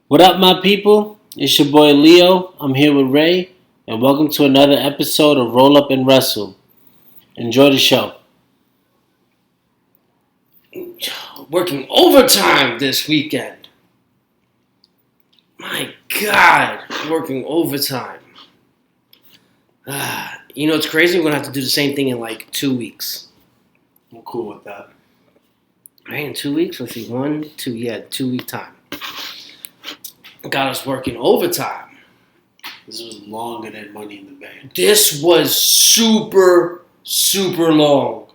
What up, my people? It's your boy Leo. I'm here with Ray, and welcome to another episode of Roll Up and Wrestle. Enjoy the show. Working overtime this weekend. My God, working overtime. You know, it's crazy. We're going to have to do the same thing in like 2 weeks. I'm cool with that. Right, in 2 weeks? Let's see, 1, 2, 2-week time. Got us working overtime. This was longer than Money in the Bank. This was super long.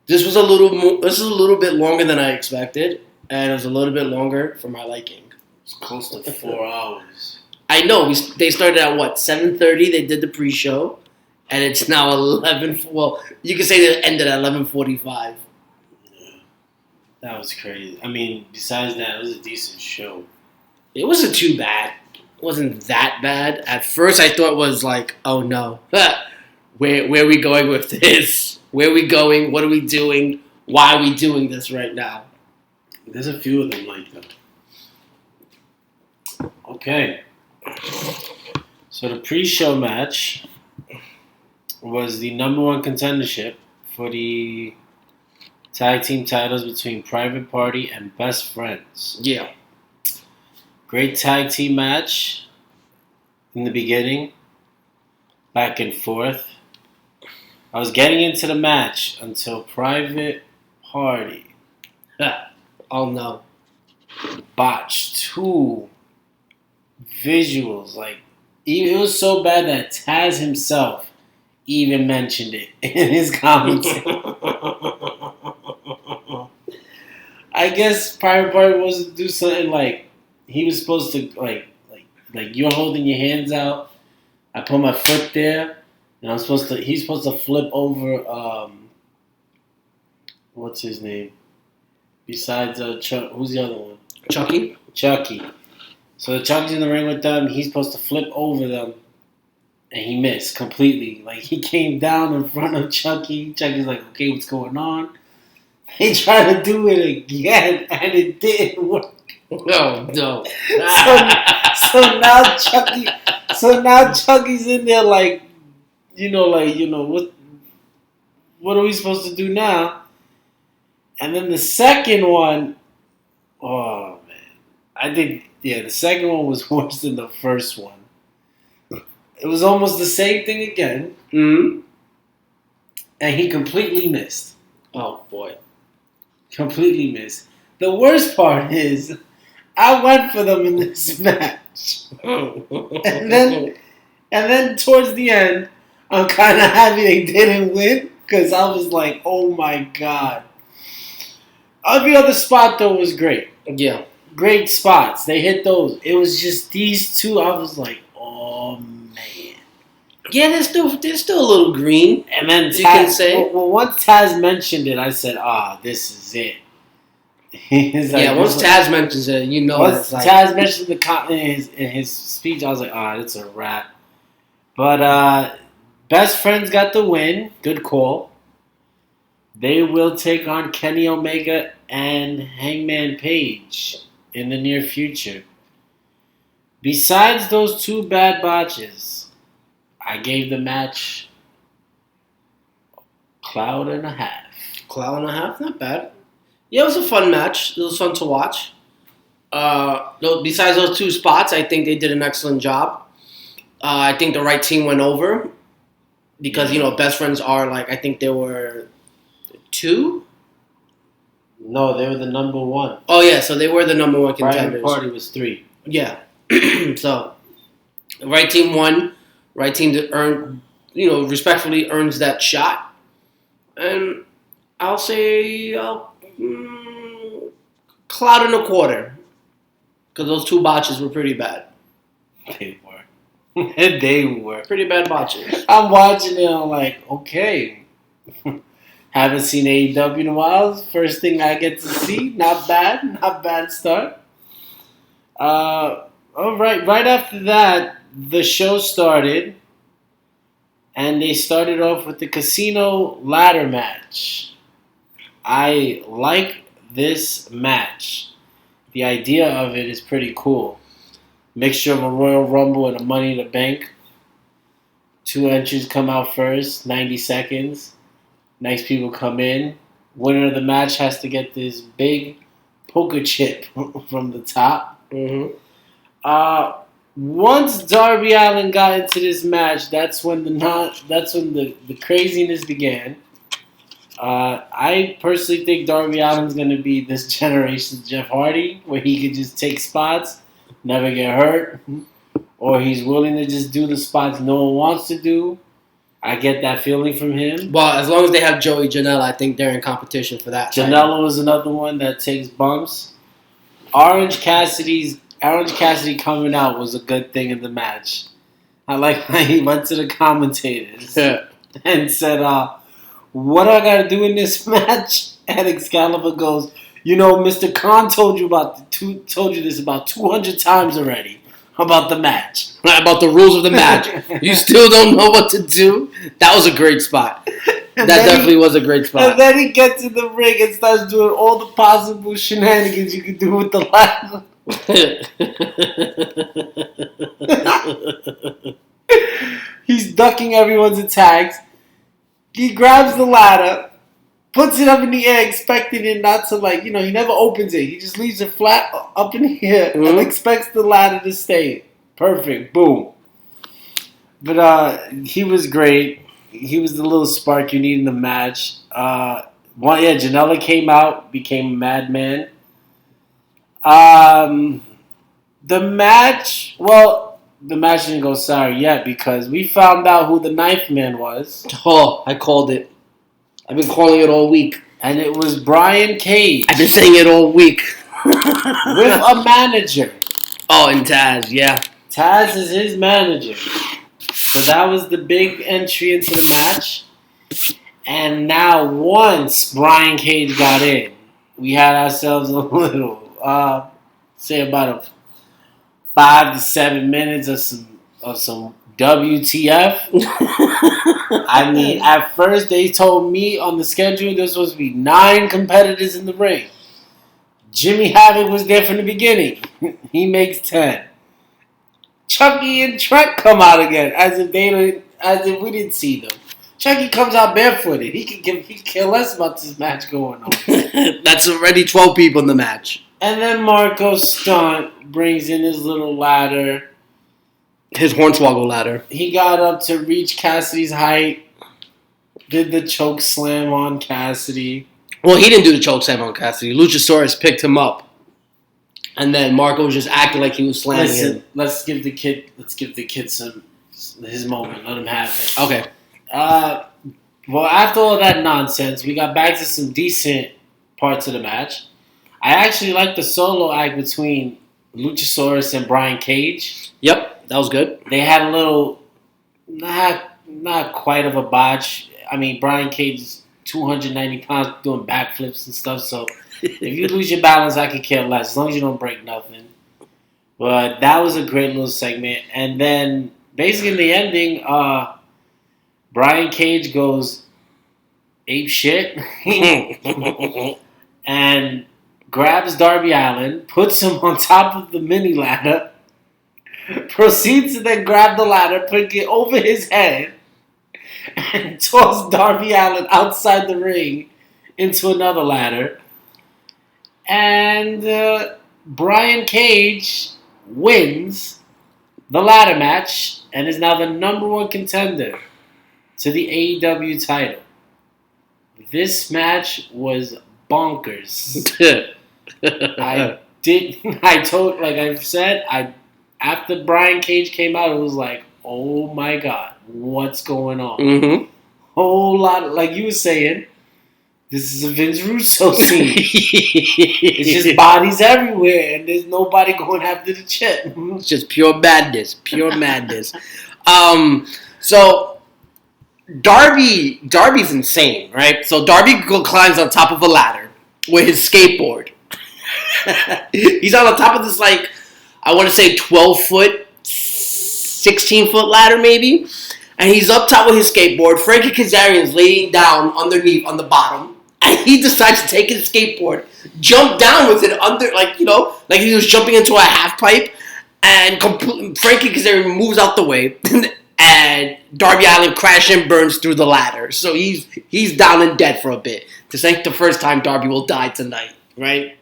This was a little bit longer than I expected, and it was a little bit longer for my liking. It's close to 4 hours. I know. They started at what, 7:30? They did the pre-show, and it's now 11. Well, you can say they ended at 11:45. Yeah, that was crazy. I mean, besides that, it was a decent show. It wasn't too bad. It wasn't that bad. At first, I thought it was like, oh no, where are we going with this? Where are we going? What are we doing? Why are we doing this right now? There's a few of them like that. Okay. So the pre-show match was the number one contendership for the tag team titles between Private Party and Best Friends. Yeah. Great tag team match in the beginning. Back and forth. I was getting into the match until Private Party Oh no. botched two visuals. Like, it was so bad that Taz himself even mentioned it in his commentary. I guess Private Party was to do something like he was supposed to like you're holding your hands out. I put my foot there, and he's supposed to flip over. What's his name? Besides Chuck, who's the other one? Chucky. So Chucky's in the ring with them. He's supposed to flip over them, and he missed completely. Like, he came down in front of Chucky. Chucky's like, "Okay, what's going on?" He tried to do it again, and it didn't work. Oh no. So now Chucky's in there like, what are we supposed to do now? And then the second one, oh man, I think the second one was worse than the first one. It was almost the same thing again, Mm-hmm. and he completely missed. Oh boy. Completely missed. The worst part is, I went for them in this match. And then towards the end, I'm kind of happy they didn't win, because I was like, oh my God. Every other spot, though, was great. Yeah. Great spots. They hit those. It was just these two, I was like, oh man. Yeah, they're still a little green. And then you can say. Well, once Taz mentioned it, I said, this is it. Once Taz mentions it, you know. Once Taz mentioned in his speech, I was like, it's a wrap. But Best Friends got the win. Good call. They will take on Kenny Omega and Hangman Page in the near future. Besides those two bad botches, I gave the match cloud and a half. Cloud and a half, not bad. Yeah, it was a fun match. It was fun to watch. Besides those two spots, I think they did an excellent job. I think the right team went over because, Best Friends are I think they were 2? No, they were the number 1. Oh, yeah, so they were the number 1 contenders. Private Party was 3. Yeah. So, the right team won. Right team that earned, respectfully earns that shot. And I'll say cloud and a quarter. Because those two botches were pretty bad. They were. They were. Pretty bad botches. I'm watching it, I'm like, okay. Haven't seen AEW in a while. First thing I get to see. Not bad start. Right after that, the show started. And they started off with the casino ladder match. I like this match. the idea of it is pretty cool. Mixture of a Royal Rumble and a Money in the Bank. 2 entries come out first, 90 seconds. Nice people come in. Winner of the match has to get this big poker chip from the top. Mm-hmm. Once Darby Allin got into this match, that's when the craziness began. I personally think Darby Allin's going to be this generation's Jeff Hardy, where he could just take spots, never get hurt, or he's willing to just do the spots no one wants to do. I get that feeling from him. Well, as long as they have Joey Janela, I think they're in competition for that. Janela was another one that takes bumps. Orange Cassidy coming out was a good thing in the match. I like how he went to the commentators and said, what do I got to do in this match? And Excalibur goes, Mr. Khan told you this about 200 times already about the match. About the rules of the match. You still don't know what to do? That was a great spot. That definitely was a great spot. And then he gets in the ring and starts doing all the possible shenanigans you can do with the ladder. He's ducking everyone's attacks. He grabs the ladder, puts it up in the air, expecting it not to he never opens it. He just leaves it flat up in the air and expects the ladder to stay. Perfect. Boom. But he was great. He was the little spark you need in the match. Janela came out, became a madman. The match didn't go sour yet because we found out who the Knife Man was. Oh, I called it. I've been calling it all week. And it was Brian Cage. I've been saying it all week. With a manager. Oh, and Taz, yeah. Taz is his manager. So that was the big entry into the match. And now once Brian Cage got in, we had ourselves a little, say about a 5 to 7 minutes of some WTF. I mean, at first they told me on the schedule there was supposed to be 9 competitors in the ring. Jimmy Havoc was there from the beginning. He makes 10. Chucky and Trent come out again as if we didn't see them. Chucky comes out barefooted. He can care less about this match going on. That's already 12 people in the match. And then Marco Stunt brings in his little ladder. His hornswoggle ladder. He got up to reach Cassidy's height. Did the choke slam on Cassidy. Well, he didn't do the choke slam on Cassidy. Luchasaurus picked him up. And then Marco was just acting like he was slamming him. Let's give the kid his moment. Let him have it. Okay. Well, after all that nonsense, we got back to some decent parts of the match. I actually liked the solo act between Luchasaurus and Brian Cage. Yep, that was good. They had a little, not quite of a botch. I mean, Brian Cage is 290 pounds doing backflips and stuff, so if you lose your balance, I could care less, as long as you don't break nothing. But that was a great little segment. And then, basically in the ending, Brian Cage goes ape shit and grabs Darby Allin, puts him on top of the mini ladder, proceeds to then grab the ladder, put it over his head, and toss Darby Allin outside the ring into another ladder. And Brian Cage wins the ladder match and is now the number 1 contender to the AEW title. This match was bonkers. After Brian Cage came out, it was like, oh my God, what's going on? Mm-hmm. Whole lot, like you were saying, this is a Vince Russo scene. It's just bodies everywhere, and there's nobody going after the chip. It's just pure madness. Pure madness. So Darby's insane, right? So Darby climbs on top of a ladder with his skateboard. He's on the top of this, like, I want to say 12-foot, 16-foot ladder maybe. And he's up top with his skateboard. Frankie Kazarian's laying down underneath on the bottom. And he decides to take his skateboard, jump down with it under, like he was jumping into a half pipe, and Frankie Kazarian moves out the way, and Darby Allin crashes and burns through the ladder. So he's down and dead for a bit. This ain't the first time Darby will die tonight, right?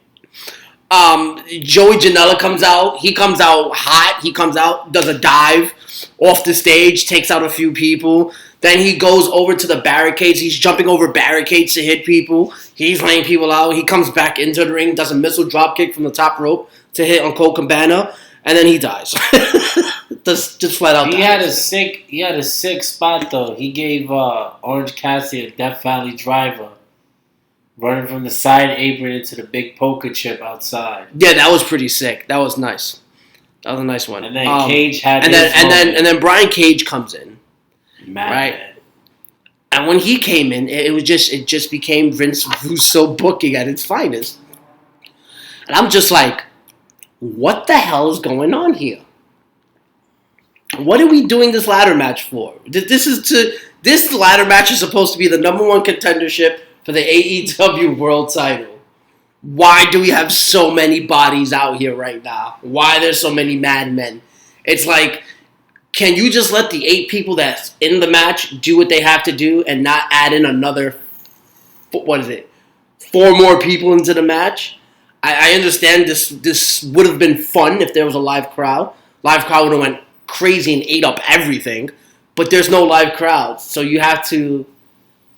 Joey Janela comes out. He comes out hot. He comes out, does a dive off the stage, takes out a few people. Then he goes over to the barricades. He's jumping over barricades to hit people. He's laying people out. He comes back into the ring, does a missile drop kick from the top rope to hit on Colt Cabana, and then he dies. just flat out. He had a sick spot though. He gave Orange Cassidy a Death Valley driver, running from the side apron into the big poker chip outside. Yeah, that was pretty sick. That was nice. That was a nice one. And then Cage had and then Brian Cage comes in. Mad right? Man. And when he came in, it just became Vince Russo booking at its finest. And I'm just like, what the hell is going on here? What are we doing this ladder match for? This ladder match is supposed to be the number one contendership for the AEW World Title. Why do we have so many bodies out here right now? Why there's so many madmen? It's like, can you just let the 8 people that's in the match do what they have to do and not add in another, 4 more people into the match? I understand this would have been fun if there was a live crowd. Live crowd would have went crazy and ate up everything. But there's no live crowd, so you have to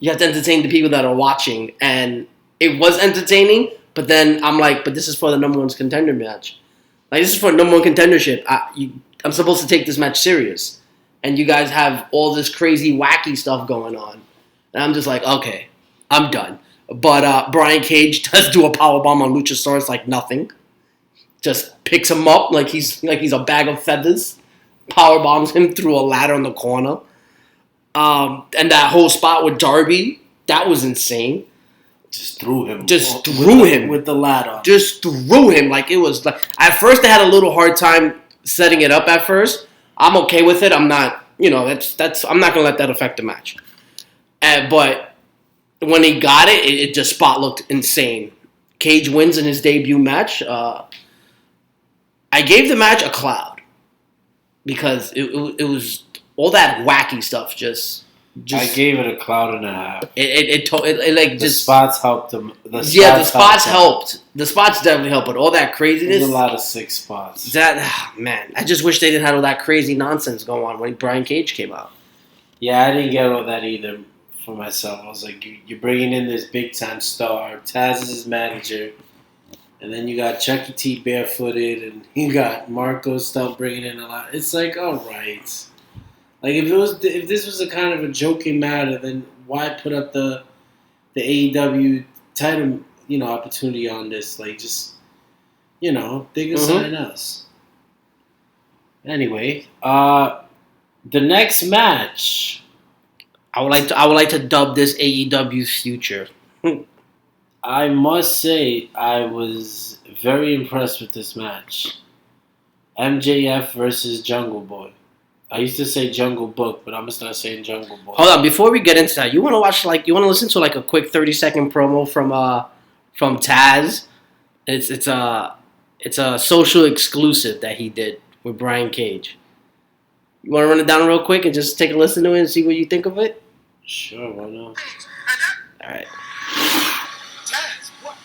entertain the people that are watching. And it was entertaining, but then I'm like, but this is for the number one contender match. Like, this is for number one contendership. I'm supposed to take this match serious. And you guys have all this crazy, wacky stuff going on. And I'm just like, okay, I'm done. But Brian Cage does do a powerbomb on Luchasaurus like nothing. Just picks him up like he's a bag of feathers. Powerbombs him through a ladder in the corner. And that whole spot with Darby, that was insane. Just threw him. With the ladder. Just threw him. Like, it was like, at first they had a little hard time setting it up at first. I'm okay with it. I'm not, I'm not going to let that affect the match. But when he got it, just spot looked insane. Cage wins in his debut match. I gave the match a cloud because it was all that wacky stuff. Just I gave it a cloud and a half. The spots helped them. The spots helped. The spots definitely helped, but all that craziness. There's a lot of 6 spots. Man, I just wish they didn't have all that crazy nonsense going on when Brian Cage came out. Yeah, I didn't get all that either for myself. I was like, you're bringing in this big time star. Taz is his manager. And then you got Chucky T barefooted, and you got Marco Stunt bringing in a lot. It's like, all right. Like, if this was a kind of a joking matter, then why put up the AEW title, opportunity on this? Like, just, they could sign us. Anyway, the next match, I would like to dub this AEW's future. I must say I was very impressed with this match. MJF versus Jungle Boy. I used to say Jungle Book, but I'm gonna start saying Jungle Boy. Hold on, before we get into that, you want to listen to a quick 30-second promo from Taz. It's a social exclusive that he did with Brian Cage. You want to run it down real quick and just take a listen to it and see what you think of it? Sure, why not? All right. Taz, what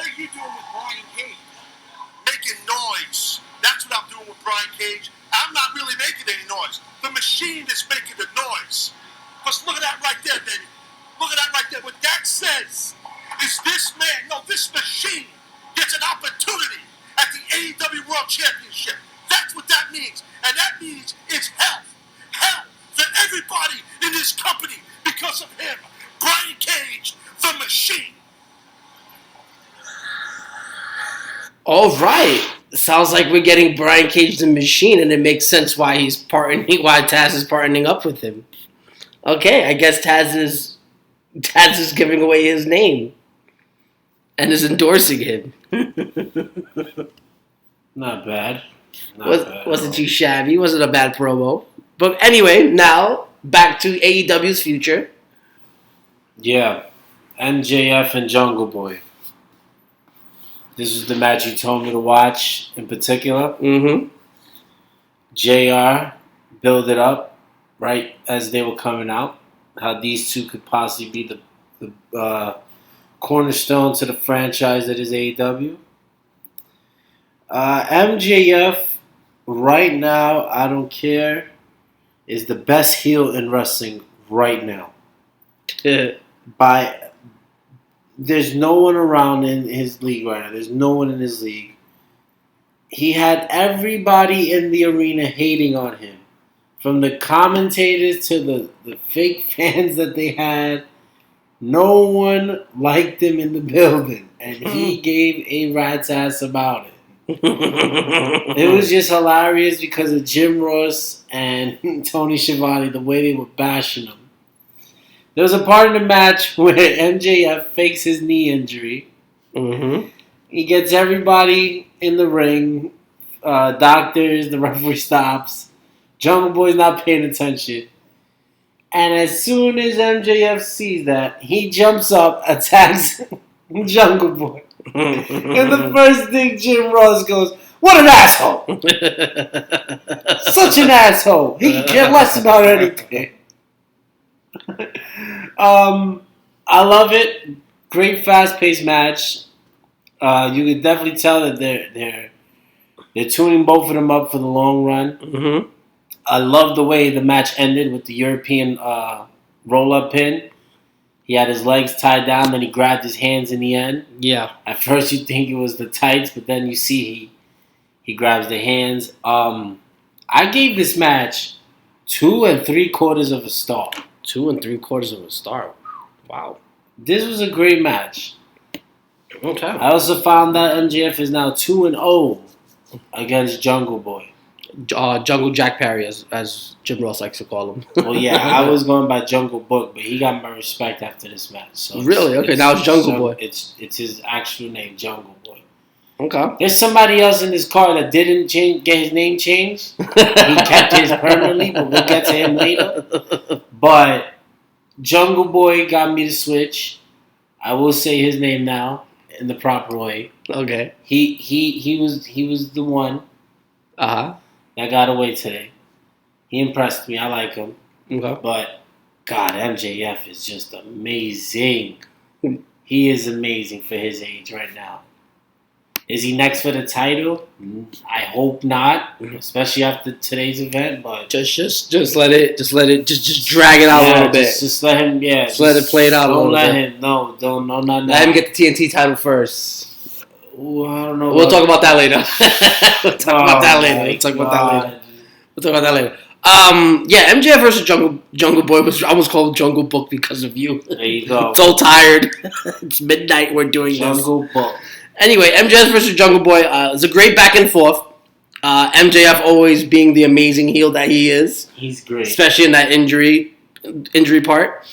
are you doing with Brian Cage? Making noise. That's what I'm doing with Brian Cage. I'm not really making any noise. The machine is making the noise. Because look at that right there, baby. Look at that right there. What that says is this machine gets an opportunity at the AEW World Championship. That's what that means. And that means it's hell. Hell for everybody in this company because of him. Brian Cage, the machine. All right. Sounds like we're getting Brian Cage the Machine, and it makes sense why Taz is partnering up with him. Okay, I guess Taz is giving away his name and is endorsing him. Not bad. Wasn't too shabby. Wasn't a bad promo. But anyway, now back to AEW's future. Yeah, MJF and Jungle Boy. This is the match you told me to watch in particular. Mm-hmm. JR build it up right as they were coming out. How these two could possibly be the cornerstone to the franchise that is AEW. MJF right now, I don't care, is the best heel in wrestling right now. There's no one around in his league right now. There's no one in his league. He had everybody in the arena hating on him. From the commentators to the fake fans that they had. No one liked him in the building. And he gave a rat's ass about it. It was just hilarious because of Jim Ross and Tony Schiavone, the way they were bashing him. There was a part in the match where MJF fakes his knee injury. Mm-hmm. He gets everybody in the ring. Doctors, the referee stops. Jungle Boy's not paying attention. And as soon as MJF sees that, he jumps up, attacks Jungle Boy. And the first thing Jim Ross goes, "What an asshole! Such an asshole! He can care less about anything." I love it. Great fast-paced match. You can definitely tell that they're tuning both of them up for the long run. Mm-hmm. I love the way the match ended with the European roll-up pin. He had his legs tied down, then he grabbed his hands in the end. Yeah. At first you think it was the tights, but then you see he grabs the hands. I gave this match 2 3/4 of a star. 2 3/4 of a star. Wow. This was a great match. Okay. I also found that MJF is now 2-0 against Jungle Boy. Jungle Jack Perry, as Jim Ross likes to call him. Well, yeah, I was going by Jungle Book, but he got my respect after this match. So really? Okay, now it's Jungle Boy. It's his actual name, Jungle Boy. Okay. There's somebody else in this card that didn't get his name changed. He kept his permanently, but we'll get to him later. But Jungle Boy got me to switch. I will say his name now in the proper way. Okay. He was the one that got away today. He impressed me. I like him. Okay. But God, MJF is just amazing. He is amazing for his age right now. Is he next for the title? I hope not, especially after today's event. But just let it drag it out a little bit. Just let him, Just let it play it out a little bit. Don't let him. Let him get the TNT title first. Ooh, I don't know. We'll talk about that later. We'll talk about that later. Yeah, MJF versus Jungle Boy was almost called Jungle Book because of you. There you go. So tired. It's midnight. We're doing Jungle Book. Anyway, MJF versus Jungle Boy is a great back and forth. MJF always being the amazing heel that he is. He's great, especially in that injury part.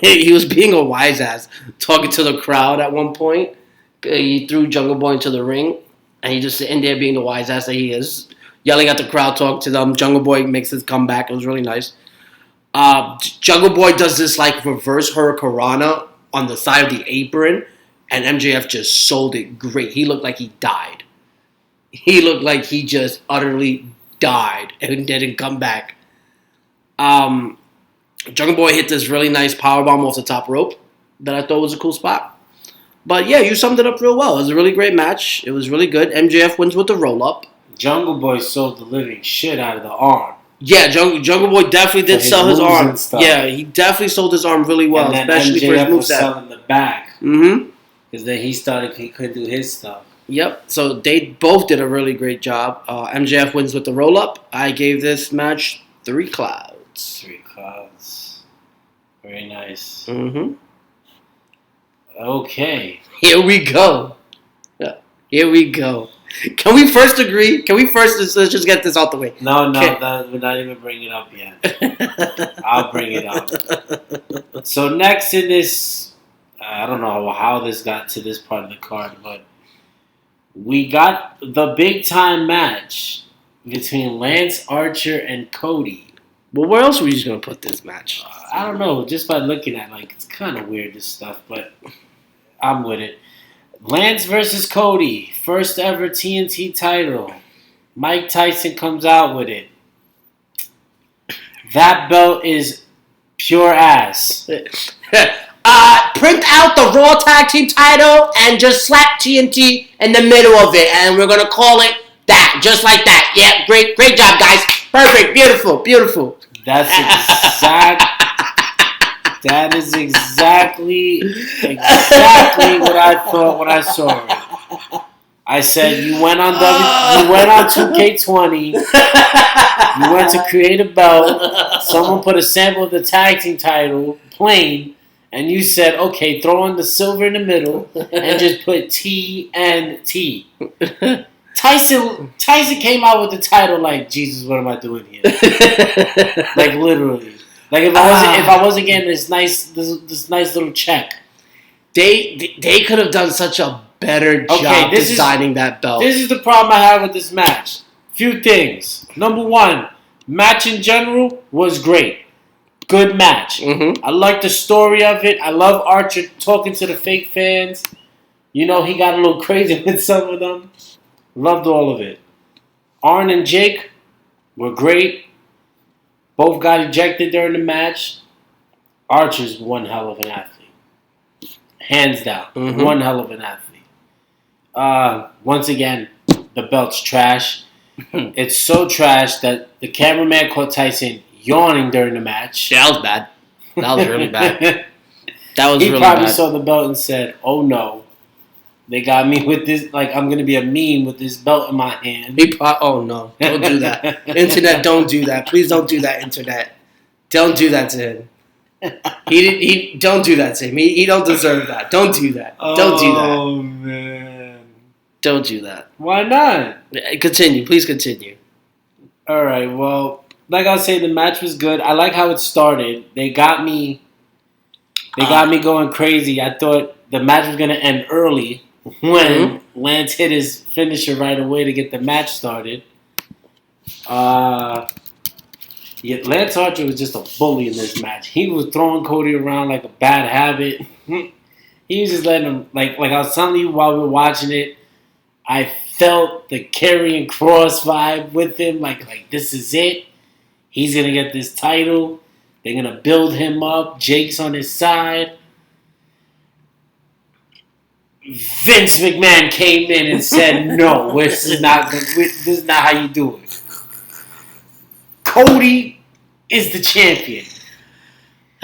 He was being a wise ass, talking to the crowd at one point. He threw Jungle Boy into the ring, and he just sitting there being the wise ass that he is, yelling at the crowd, talking to them. Jungle Boy makes his comeback. It was really nice. Jungle Boy does this like reverse hurricanrana on the side of the apron, and MJF just sold it great. He looked like he died. He looked like he just utterly died and didn't come back. Jungle Boy hit this really nice powerbomb off the top rope that I thought was a cool spot. But yeah, you summed it up real well. It was a really great match. It was really good. MJF wins with the roll-up. Jungle Boy sold the living shit out of the arm. Yeah, Jungle Boy definitely did sell his arm. Yeah, he definitely sold his arm really well, and especially MJF for his moveset. was selling the back. Mm-hmm. Because then he couldn't do his stuff. Yep, so they both did a really great job. MJF wins with the roll-up. I gave this match 3 clouds. 3 clouds. Very nice. Mm-hmm. Okay. Here we go. Yeah. Here we go. Can we first agree? Let's just get this out the way. No, we're not even bringing it up yet. I'll bring it up. So next in this, I don't know how this got to this part of the card, but we got the big time match between Lance Archer and Cody. Well, where else were you just gonna put this match? I don't know. Just by looking at it's kind of weird, this stuff, but I'm with it. Lance versus Cody, first ever TNT title. Mike Tyson comes out with it. That belt is pure ass. Print out the Raw Tag Team title and just slap TNT in the middle of it, and we're gonna call it that, just like that. Yeah, great job, guys. Perfect, beautiful. That is exactly what I thought when I saw it. I said you went on 2K20. You went to create a belt. Someone put a sample of the tag team title plain. And you said, okay, throw on the silver in the middle and just put TNT. Tyson came out with the title like, Jesus, what am I doing here? Like literally. Like if I wasn't getting this nice little check. They could have done such a better job designing that belt. This is the problem I have with this match. Few things. Number one, match in general was great. Good match. Mm-hmm. I like the story of it. I love Archer talking to the fake fans. You know, he got a little crazy with some of them. Loved all of it. Arn and Jake were great. Both got ejected during the match. Archer's one hell of an athlete. Hands down. Mm-hmm. One hell of an athlete. Once again, the belt's trash. It's so trash that the cameraman caught Tyson yawning during the match. Yeah, that was bad. That was really bad. He probably saw the belt and said, oh no. They got me with this, like I'm going to be a meme with this belt in my hand. Oh no, don't do that. Internet, don't do that. Please don't do that, Internet. Don't do that to him. He don't do that to him. He don't deserve that. Don't do that. Don't do that. Oh man. Don't do that. Why not? Continue. Please continue. All right, well, like I say, the match was good. I like how it started. They got me going crazy. I thought the match was going to end early when Lance hit his finisher right away to get the match started. Lance Archer was just a bully in this match. He was throwing Cody around like a bad habit. He was just letting him, like I was telling you while we were watching it, I felt the Karrion Kross vibe with him. Like this is it. He's going to get this title. They're going to build him up. Jake's on his side. Vince McMahon came in and said, no, this is not how you do it. Cody is the champion.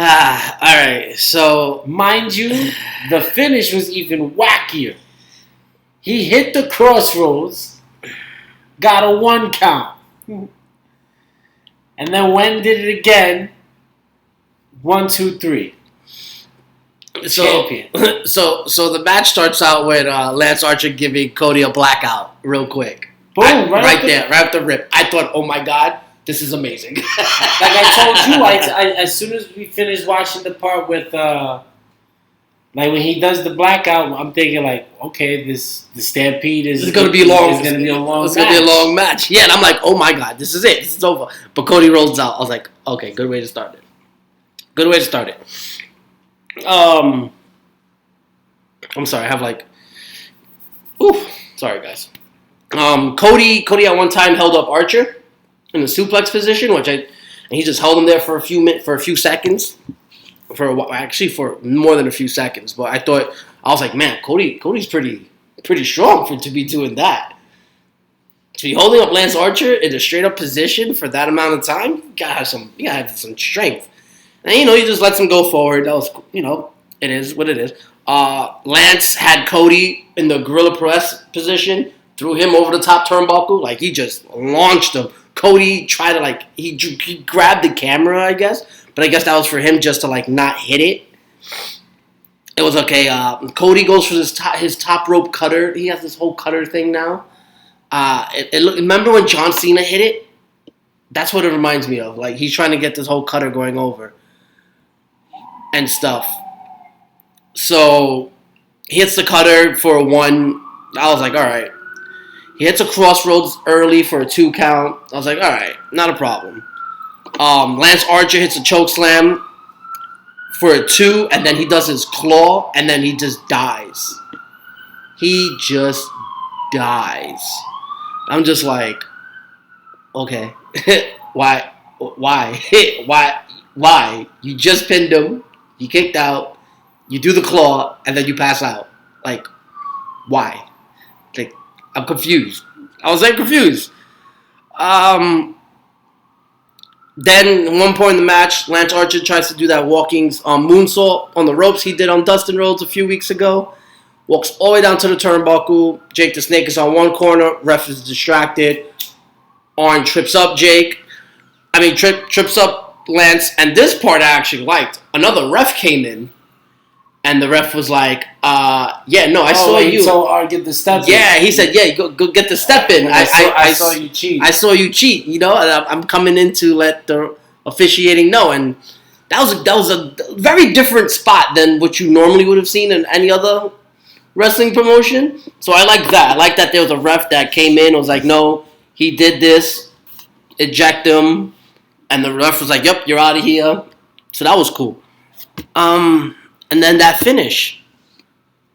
All right. So, mind you, the finish was even wackier. He hit the crossroads, got a 1 count. And then when did it again? 1, 2, 3. Champion. So the match starts out with Lance Archer giving Cody a blackout real quick. Boom! Right there, right off the rip. I thought, oh my god, this is amazing. Like I told you, I as soon as we finished watching the part with like when he does the blackout, I'm thinking like, okay, the Stampede is going to be long. It's going to be a long. It's going to be a long match. Yeah, and I'm like, oh my god, this is it. This is over. But Cody rolls out. I was like, okay, good way to start it. Good way to start it. I'm sorry, I have like, sorry guys. Cody at one time held up Archer in the suplex position, and he just held him there for a few seconds, for more than a few seconds. But I was like, man, Cody's pretty strong to be doing that. To be holding up Lance Archer in a straight up position for that amount of time, you gotta have some strength. And he just lets him go forward. That was, it is what it is. Lance had Cody in the Gorilla Press position, threw him over the top turnbuckle, like he just launched him. Cody tried to he grabbed the camera, I guess, but I guess that was for him just to not hit it. It was okay. Cody goes for his top rope cutter. He has this whole cutter thing now. Remember when John Cena hit it? That's what it reminds me of. Like he's trying to get this whole cutter going over and stuff. So he hits the cutter for a 1. I was like, all right. He hits a crossroads early for a 2 count. I was like, all right, not a problem. Lance Archer hits a choke slam for a 2, and then he does his claw, and then he just dies. He just dies. I'm just like, okay, why? You just pinned him, you kicked out, you do the claw, and then you pass out. Like, why? Like, I'm confused. I was like confused. Then at one point in the match, Lance Archer tries to do that walking moonsault on the ropes he did on Dustin Rhodes a few weeks ago. Walks all the way down to the turnbuckle. Jake the Snake is on one corner. Ref is distracted. Arn trips up trips up Lance. And this part I actually liked. Another ref came in. And the ref was like, I saw you. He told Arn get the step in. Yeah, he said, go get the step in. I saw you cheat. I saw you cheat, and I'm coming in to let the officiating know. And that was a very different spot than what you normally would have seen in any other wrestling promotion. So I like that. I like that there was a ref that came in and was like, no, he did this, eject him. And the ref was like, yep, you're out of here. So that was cool. And then that finish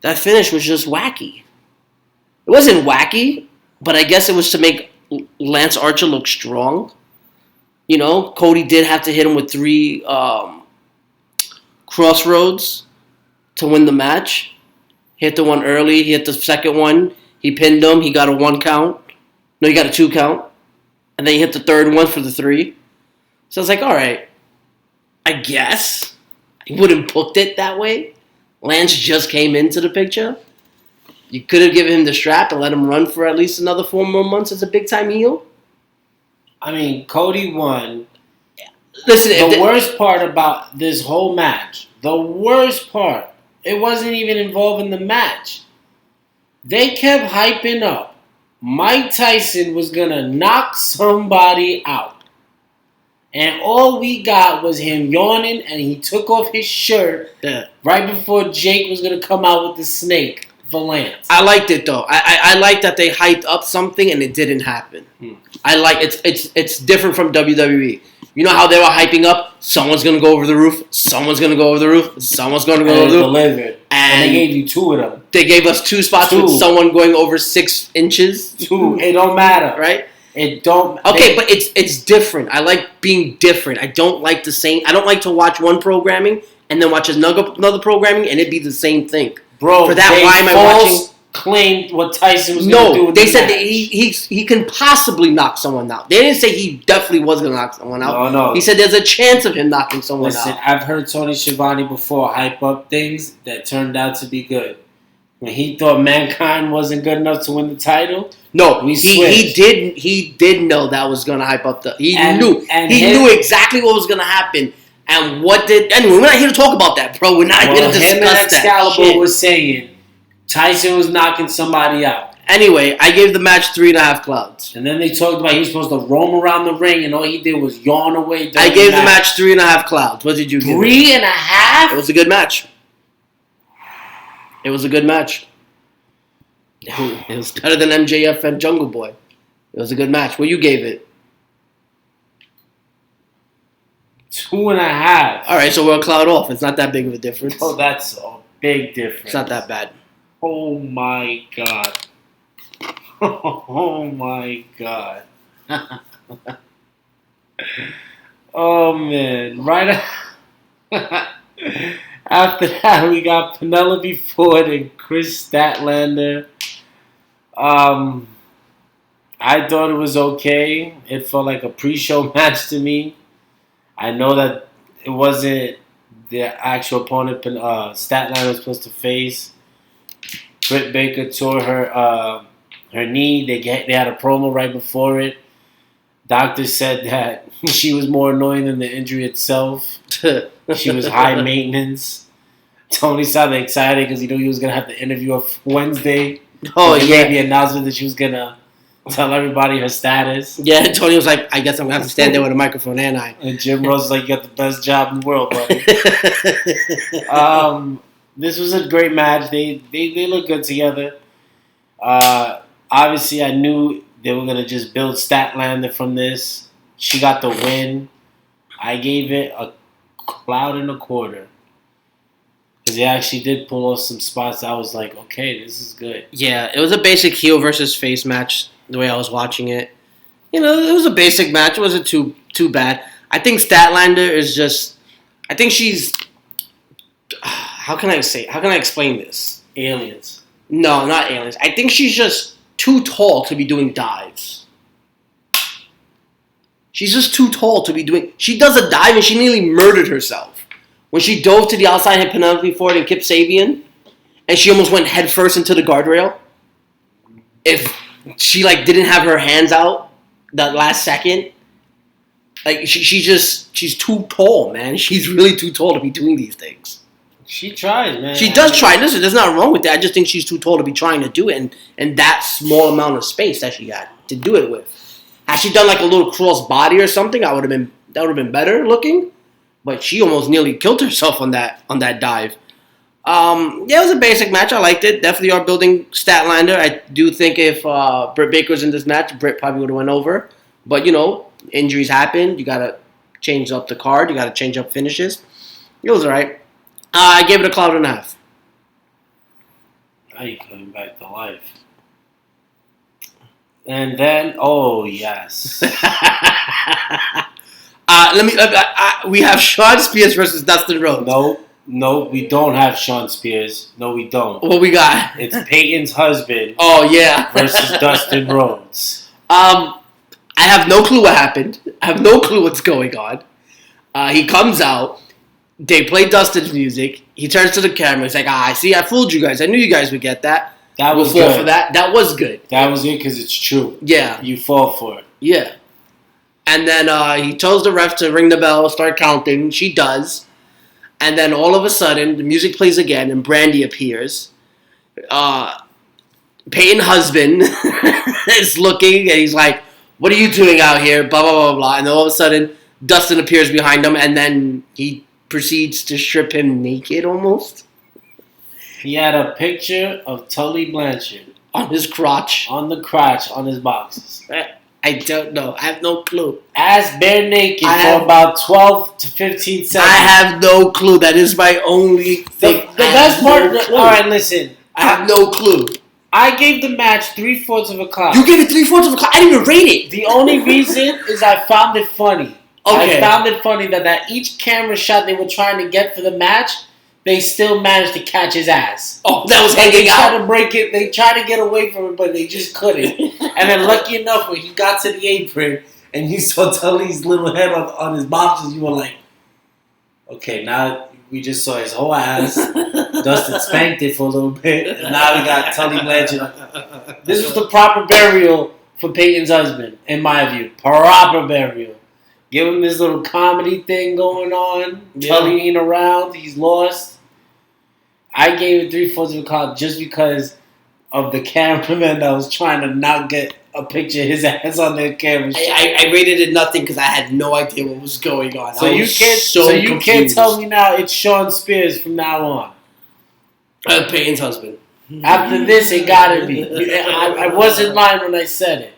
was just wacky. It wasn't wacky, but I guess it was to make Lance Archer look strong. Cody did have to hit him with 3 crossroads to win the match. He hit the one early. He hit the second one. He pinned him. He got a 1 count. No, he got a 2 count. And then he hit the third one for the 3. So I was like, all right, I guess. He wouldn't booked it that way. Lance just came into the picture. You could have given him the strap and let him run for at least another 4 more months as a big-time heel. I mean, Cody won. Listen, the worst part about this whole match, it wasn't even involving the match. They kept hyping up Mike Tyson was going to knock somebody out. And all we got was him yawning, and he took off his shirt right before Jake was going to come out with the snake for Lance. I liked it, though. I like that they hyped up something, and it didn't happen. I like it's different from WWE. You know how they were hyping up, someone's going to go over the roof, someone's going to go over the roof, someone's going to go over the roof. Delivered. And they gave you 2 of them. They gave us 2 spots with someone going over 6 inches. 2. It don't matter. Right? It don't. Okay, but it's different. I like being different. I don't like the same. I don't like to watch one programming and then watch another programming and it be the same thing. Bro, for that, why am I watching? Claimed what Tyson was going to do. No, they said that he can possibly knock someone out. They didn't say he definitely was going to knock someone out. No. He said there's a chance of him knocking someone out. Listen, I've heard Tony Schiavone before hype up things that turned out to be good. When he thought Mankind wasn't good enough to win the title, no, he did know that was going to hype up he knew exactly what was going to happen. And anyway, we're not here to talk about that, bro. We're not here to discuss him and Excalibur was saying Tyson was knocking somebody out. Anyway, I gave the match 3.5 clouds. And then they talked about he was supposed to roam around the ring, and all he did was yawn away. I gave the match 3.5 clouds. What did you give? 3.5? It was a good match. It was a good match. It was better than MJF and Jungle Boy. It was a good match. What you gave it? 2.5. All right, so we're a cloud off. It's not that big of a difference. Oh, that's a big difference. It's not that bad. Oh my god. Oh my god. Oh man. Right after that, we got Penelope Ford and Chris Statlander. I thought it was okay. It felt like a pre-show match to me. I know that it wasn't the actual opponent Statlander was supposed to face. Britt Baker tore her knee. They had a promo right before it. Doctor said that she was more annoying than the injury itself. She was high maintenance. Tony sounded excited because he knew he was going to have to interview her Wednesday. Oh, he yeah. made the announcement that she was going to tell everybody her status. Yeah, Tony was like, I guess I'm going to have to stand there with a microphone, and I. And Jim Rose was like, you got the best job in the world, buddy. This was a great match. They look good together. Obviously, I knew they were going to just build Statlander from this. She got the win. I gave it a cloud and a quarter. Because they actually did pull off some spots. I was like, okay, this is good. Yeah, it was a basic heel versus face match. The way I was watching it, it was a basic match. It wasn't too bad. I think Statlander is just. I think she's. How can I explain this? Aliens. No, not aliens. I think she's just too tall to be doing dives. She's just too tall to be doing. She does a dive and she nearly murdered herself. When she dove to the outside, hit Penelope Ford and Kip Sabian, and she almost went headfirst into the guardrail. If she didn't have her hands out that last second, she's too tall, man. She's really too tall to be doing these things. She tries, man. She does try. Listen, there's nothing wrong with that. I just think she's too tall to be trying to do it, and that small amount of space that she got to do it with. Had she done a little cross body or something, that would have been better looking. But she almost nearly killed herself on that dive. It was a basic match. I liked it. Definitely are building Statlander. I do think if Britt Baker was in this match, Britt probably would have went over. But, injuries happen. You got to change up the card. You got to change up finishes. It was all right. I gave it a cloud and a half. Now you're coming back to life. And then, oh, yes. We have Shawn Spears versus Dustin Rhodes. No, we don't have Shawn Spears. No, we don't. What we got? It's Peyton's husband. Oh yeah, versus Dustin Rhodes. I have no clue what happened. I have no clue what's going on. He comes out. They play Dustin's music. He turns to the camera. He's like, I fooled you guys. I knew you guys would get that. That was good. For that. That was good. That was good because it's true. Yeah. You fall for it. Yeah. And then he tells the ref to ring the bell, start counting. She does. And then all of a sudden, the music plays again, and Brandy appears. Peyton's husband is looking, and he's like, what are you doing out here? Blah, blah, blah, blah. And then all of a sudden, Dustin appears behind him, and then he proceeds to strip him naked almost. He had a picture of Tully Blanchard. On his crotch. On the crotch, on his boxes. I don't know. I have no clue. Ass bare naked for about 12 to 15 seconds. I have no clue. That is my only thing. The best part... Alright, listen. I have no clue. I gave the match 3/4 of a cloud. You gave it 3/4 of a cloud? I didn't even rate it. The only reason is I found it funny. Okay. I found it funny that each camera shot they were trying to get for the match, they still managed to catch his ass. Oh, that was hanging out. They tried to break it. They tried to get away from it, but they just couldn't. And then, lucky enough, when he got to the apron and you saw Tully's little head on his boxes, you were like, okay, now we just saw his whole ass. Dustin spanked it for a little bit, and now we got Tully Blanchard. This was the proper burial for Peyton's husband, in my view. Proper burial. Give him this little comedy thing going on. Yeah. Tully ain't around. He's lost. I gave it 3/4 of a cloud just because of the cameraman that was trying to not get a picture of his ass on their camera. I rated it nothing because I had no idea what was going on. So you can't tell me now it's Shawn Spears from now on. Peyton's husband. After this, it gotta be. I wasn't lying when I said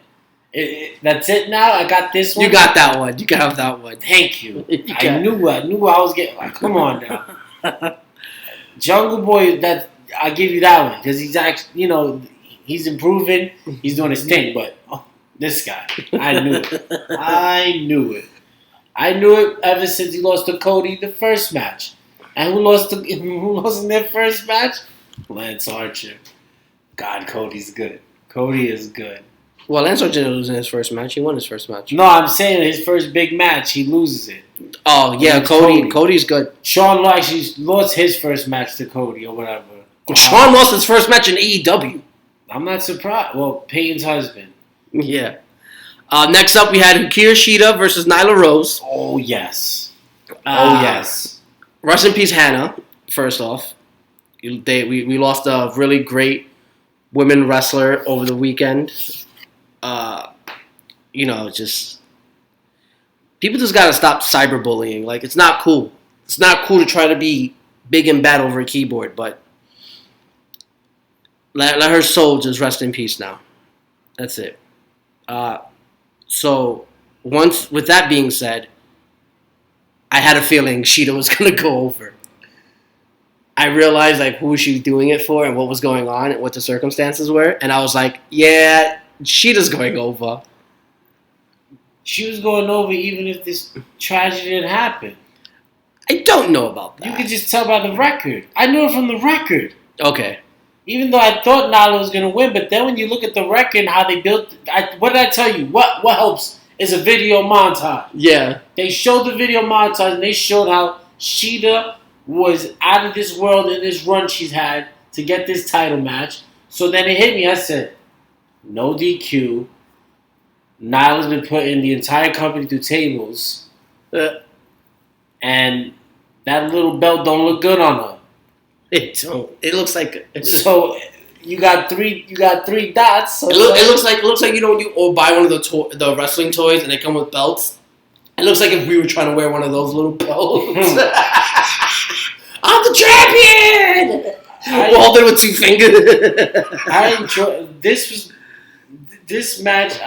it. That's it now. I got this one. You got that one. You got that one. Thank you. I knew I was getting. Come on now. Jungle Boy, I give you that one because he's actually, he's improving. He's doing his thing. But this guy, I knew it. I knew it ever since he lost to Cody the first match. And who lost in their first match? Lance Archer. God, Cody's good. Cody is good. Well, Lance Archer didn't lose in his first match. He won his first match. No, I'm saying his first big match, he loses it. Oh, yeah, Cody's good. Shawn actually lost his first match to Cody or whatever. Shawn lost his first match in AEW. I'm not surprised. Well, Peyton's husband. Yeah. Next up, we had Hikaru Shida versus Nyla Rose. Oh, yes. Yes. Rest in peace, Hannah, first off. We lost a really great women wrestler over the weekend. Just people just gotta stop cyberbullying. Like, it's not cool. It's not cool to try to be big and bad over a keyboard, but let her soul just rest in peace now. That's it. So with that being said, I had a feeling Sheeta was going to go over. I realized like who she was doing it for and what was going on and what the circumstances were, and I was like, yeah, Sheeta's going over. She was going over even if this tragedy didn't happen. I don't know about that. You could just tell by the record. I knew it from the record. Okay. Even though I thought Nyla was going to win, but then when you look at the record and how they built... what did I tell you? What helps is a video montage. Yeah. They showed the video montage and they showed how Sheeta was out of this world in this run she's had to get this title match. So then it hit me. I said, no DQ. Nyla's been putting the entire company through tables. And that little belt don't look good on her. It don't. It looks like so you got three dots. So it looks like you know when you buy one of the wrestling toys and they come with belts. It looks like if we were trying to wear one of those little belts. I'm the champion. Holding with 2 fingers. I enjoy this match.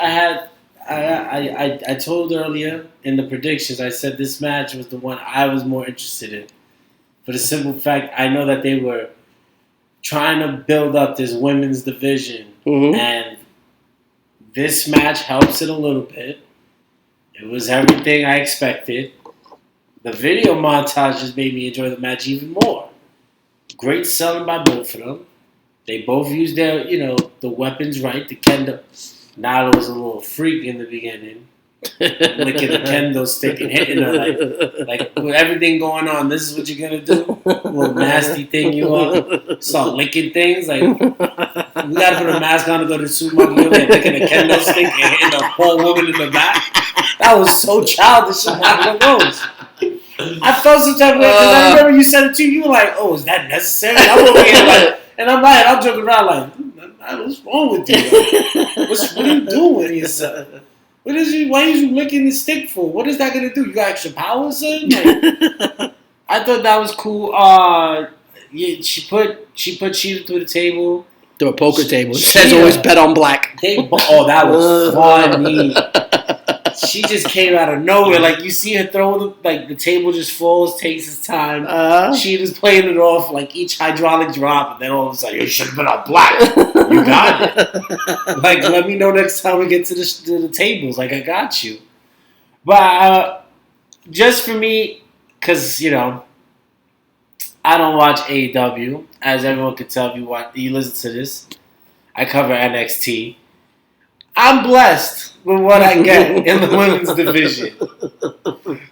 I told earlier in the predictions. I said this match was the one I was more interested in. For the simple fact, I know that they were trying to build up this women's division. Mm-hmm. And this match helps it a little bit. It was everything I expected. The video montage just made me enjoy the match even more. Great selling by both of them. They both used their, the weapons right. The kendo. Nyla was a little freak in the beginning. Licking the kendo stick and hitting her like with everything going on. This is what you're gonna do, little nasty thing you are. Start licking things like we gotta put a mask on to go to the supermarket. Like licking a kendo stick and hitting a poor woman in the back. That was so childish and not gross. I felt some type of way because I remember you said it too. You were like, "Oh, is that necessary?" I'm over here like, and I'm like, I'm joking around like, "What's wrong with you? What are you doing?" Why are you licking the stick for? What is that gonna do? You got extra powers, son? Like, I thought that was cool. She put Sheeta through the table. Through a poker table. It says always bet on black. That was funny. She just came out of nowhere. Like you see her throw the table just falls, takes its time. Sheeta's playing it off like each hydraulic drop, and then all of a sudden you should have been on black. You got it. Like let me know next time we get to the tables. Like I got you. But just for me, because I don't watch AEW, as everyone can tell if you listen to this. I cover NXT. I'm blessed with what I get in the women's division.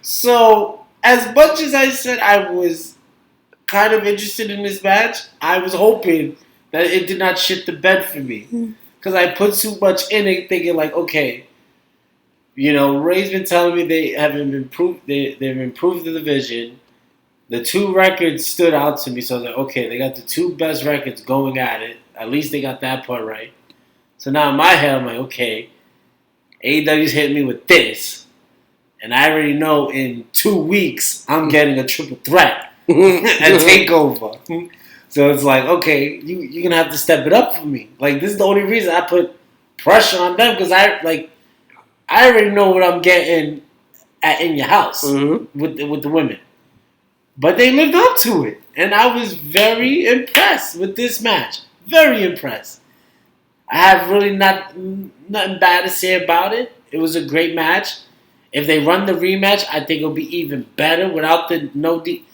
So, as much as I said I was kind of interested in this match, I was hoping that it did not shit the bed for me. Because I put too much in it thinking like, okay, Ray's been telling me they haven't improved. They've improved the division. The 2 records stood out to me, so I was like, okay, they got the 2 best records going at it. At least they got that part right. So now in my head, I'm like, okay, AEW's hitting me with this. And I already know in 2 weeks, I'm getting a triple threat at TakeOver. So it's like, okay, you're going to have to step it up for me. Like, this is the only reason I put pressure on them, because I already know what I'm getting in your house with the women. But they lived up to it. And I was very impressed with this match. Very impressed. I have really nothing bad to say about it. It was a great match. If they run the rematch, I think it'll be even better without the no D.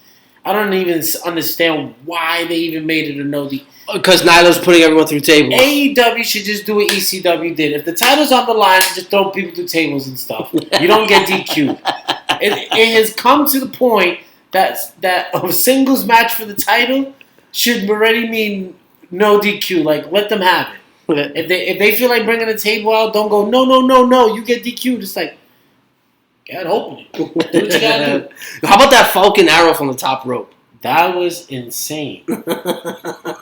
I don't even understand why they even made it a no D. Because Nyla's putting everyone through tables. AEW should just do what ECW did. If the title's on the line, just throw people through tables and stuff. You don't get DQ. It has come to the point that a singles match for the title should already mean no DQ. Like, let them have it. If they feel like bringing the table out, don't go, no, you get DQ'd. It's like, God, open it. Do what you gotta do. How about that Falcon Arrow from the top rope? That was insane.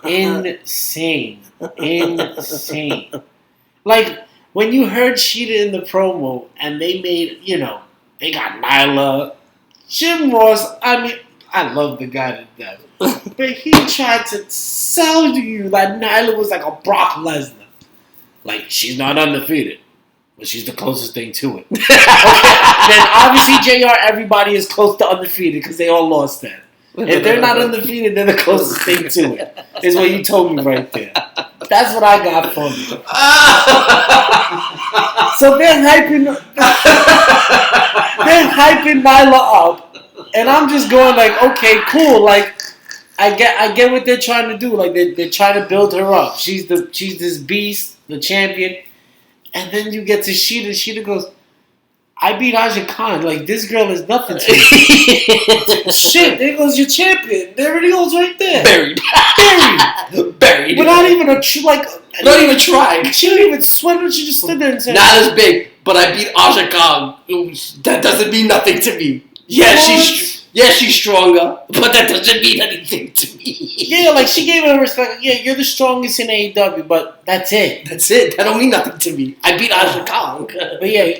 Insane. Like, when you heard Sheeta in the promo, and they made, they got Nyla, Jim Ross, I love the guy to death. But he tried to sell to you that Nyla was like a Brock Lesnar. Like, she's not undefeated. Well, she's the closest thing to it. Okay. Then obviously, JR, everybody is close to undefeated because they all lost then. If they're not undefeated, they're the closest thing to it. Is what you told me right there. That's what I got from you. So they're hyping Nyla up, and I'm just going like, okay, cool. Like, I get what they're trying to do. Like, they're trying to build her up. She's this beast, the champion, and then you get to Sheeta. Sheeta goes, I beat Aja Khan. Like, this girl is nothing to me. Shit, there goes your champion. There it goes right there. Buried. Without even not even trying. She didn't even sweat. She just stood there and said, not as big, but I beat Aja Khan. That doesn't mean nothing to me. Yeah, she's stronger, but that doesn't mean anything to me. Yeah, like, she gave her respect. Yeah, you're the strongest in AEW, but that's it. That don't mean nothing to me. I beat Aja Khan. But yeah,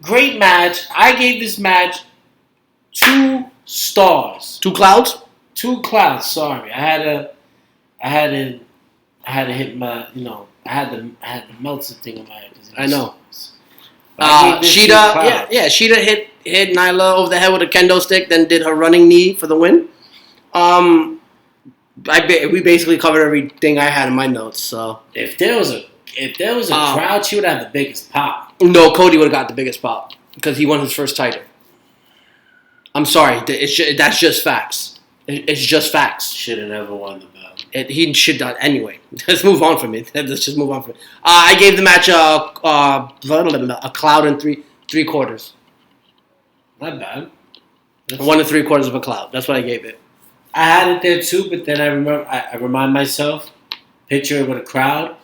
great match. I gave this match 2 stars. 2 clouds? 2 clouds. Sorry, I had to hit my, I had the Meltzer thing in my head. I know. Sheeta, Sheeta hit Nyla over the head with a kendo stick, then did her running knee for the win. We basically covered everything I had in my notes. So if there was a crowd, she would have the biggest pop. No, Cody would have got the biggest pop because he won his first title. I'm sorry, that's just facts. It's just facts. Should have never won the belt. He should not. Anyway, let's move on from it. Let's just move on from it. I gave the match a cloud and three quarters. Not bad. 1 3/4 of a cloud. That's what I gave it. I had it there too, but then I remind myself, picture it with a crowd.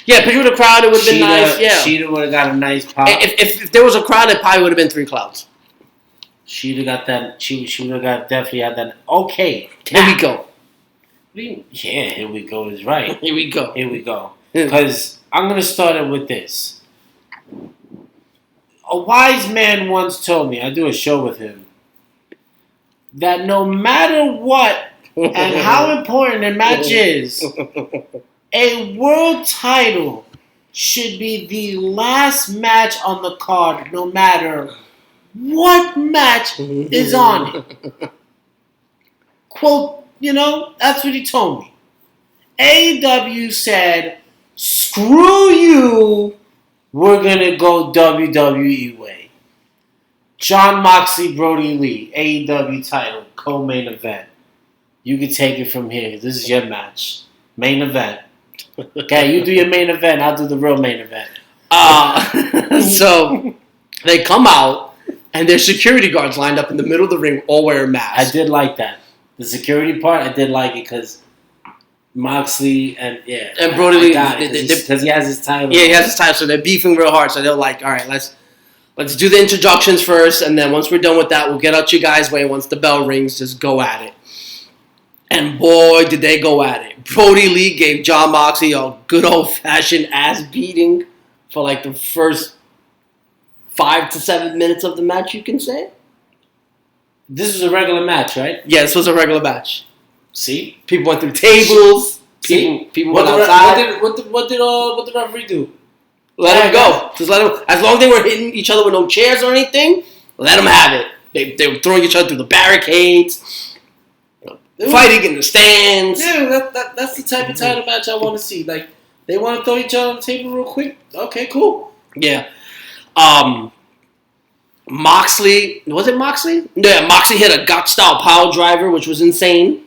Yeah, picture with a crowd, it would have been nice. Yeah, Sheeta would have got a nice pop. If there was a crowd, it probably would have been 3 clouds. She'd have got that. She would have got definitely had that. Okay, here we go. Yeah, here we go is right. Here we go. Because I'm gonna start it with this. A wise man once told me, I do a show with him, that no matter what and how important a match is, a world title should be the last match on the card, no matter what match is on it. Quote, that's what he told me. AEW said, screw you, we're going to go WWE way. Jon Moxley, Brody Lee, AEW title, co-main event. You can take it from here. This is your match. Main event. Okay, you do your main event, I'll do the real main event. So, they come out, and there's security guards lined up in the middle of the ring, all wearing masks. I did like that. The security part, I did like it because Moxley and Brody Lee, because he has his title. Yeah, he has his title, so they're beefing real hard. So they're like, all right, let's do the introductions first, and then once we're done with that, we'll get out your guys' way. Once the bell rings, just go at it. And boy, did they go at it. Brody Lee gave Jon Moxley a good old-fashioned ass beating for like the first 5 to 7 minutes of the match, you can say. This was a regular match, right? Yeah, this was a regular match. See? People went through tables. People went outside. What did the referee do? Let them go. Just let them. As long as they were hitting each other with no chairs or anything, let them have it. They were throwing each other through the barricades, fighting in the stands. Yeah, that's the type of title match I want to see. Like, they want to throw each other on the table real quick. Okay, cool. Yeah. Moxley, was it Moxley? Yeah, Moxley hit a gut-style power driver, which was insane.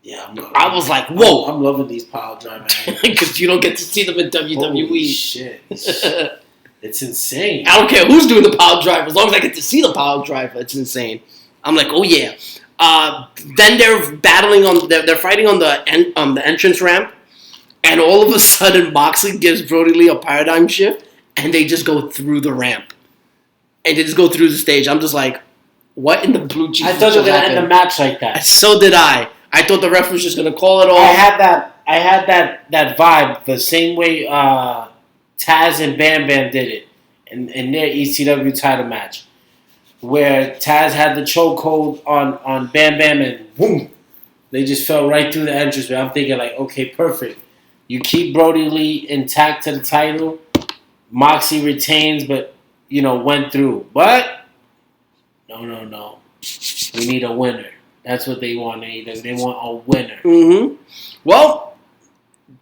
Yeah, I was like, whoa. I'm loving these power drivers. Because you don't get to see them in WWE. Holy shit. It's insane. I don't care who's doing the power driver. As long as I get to see the power driver, it's insane. I'm like, oh yeah. Then they're battling they're fighting on the entrance ramp. And all of a sudden, Moxley gives Brody Lee a paradigm shift. And they just go through the ramp. And they just go through the stage. I'm just like, what in the blue Jesus? I thought they were going to end the match like that. So did I. I thought the ref was just going to call it off. I had that vibe the same way Taz and Bam Bam did it in their ECW title match, where Taz had the chokehold on Bam Bam and boom, they just fell right through the entranceway. I'm thinking like, okay, perfect. You keep Brody Lee intact to the title, Moxie retains, but went through. But no. We need a winner. That's what they want. They want a winner. Mm-hmm. Well,